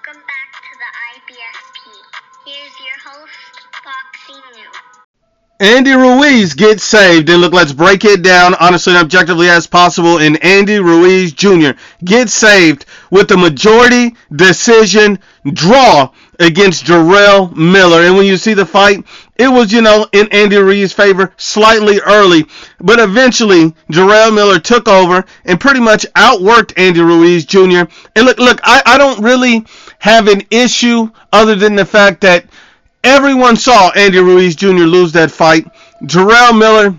Welcome back to the IBSP. Here's your host, Foxy New. Andy Ruiz gets saved, and look, let's break it down honestly and objectively as possible. And Andy Ruiz Jr. gets saved with a majority decision draw against Jarrell Miller. And when you see the fight, it was, in Andy Ruiz's favor slightly early, but eventually Jarrell Miller took over and pretty much outworked Andy Ruiz Jr. And look, I don't really have an issue other than the fact that everyone saw Andy Ruiz Jr. lose that fight. Jarrell Miller,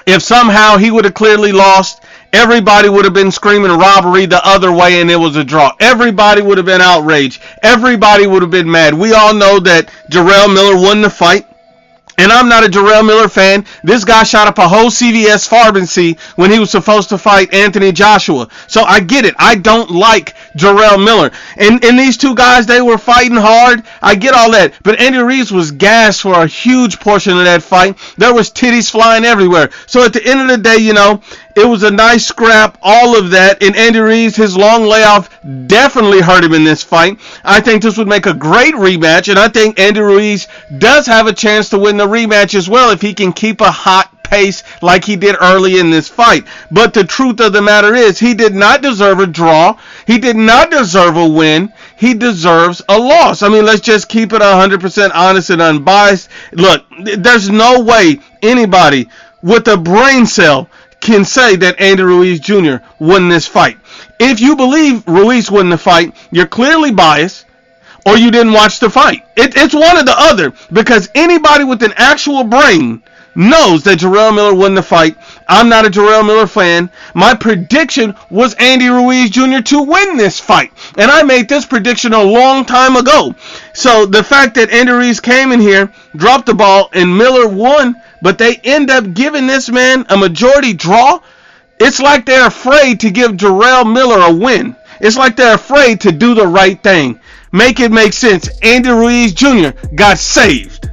if somehow he would have clearly lost, everybody would have been screaming robbery the other way and it was a draw. Everybody would have been outraged. Everybody would have been mad. We all know that Jarrell Miller won the fight. And I'm not a Jarrell Miller fan. This guy shot up a whole CVS pharmacy when he was supposed to fight Anthony Joshua. So I get it. I don't like Jarrell Miller. And these two guys, they were fighting hard. I get all that. But Andy Ruiz was gassed for a huge portion of that fight. There was titties flying everywhere. So at the end of the day, it was a nice scrap, all of that. And Andy Ruiz, his long layoff definitely hurt him in this fight. I think this would make a great rematch. And I think Andy Ruiz does have a chance to win the rematch as well if he can keep a hot pace like he did early in this fight. But the truth of the matter is, he did not deserve a draw. He did not deserve a win. He deserves a loss. I mean, let's just keep it 100% honest and unbiased. Look, there's no way anybody with a brain cell can say that Andy Ruiz Jr. won this fight. If you believe Ruiz won the fight, you're clearly biased, or you didn't watch the fight. It's one or the other, because anybody with an actual brain knows that Jarrell Miller won the fight. I'm not a Jarrell Miller fan. My prediction was Andy Ruiz Jr. to win this fight, and I made this prediction a long time ago. So the fact that Andy Ruiz came in here, dropped the ball, and Miller won, but they end up giving this man a majority draw, it's like they're afraid to give Jarrell Miller a win. It's like they're afraid to do the right thing. Make it make sense. Andy Ruiz Jr. got saved.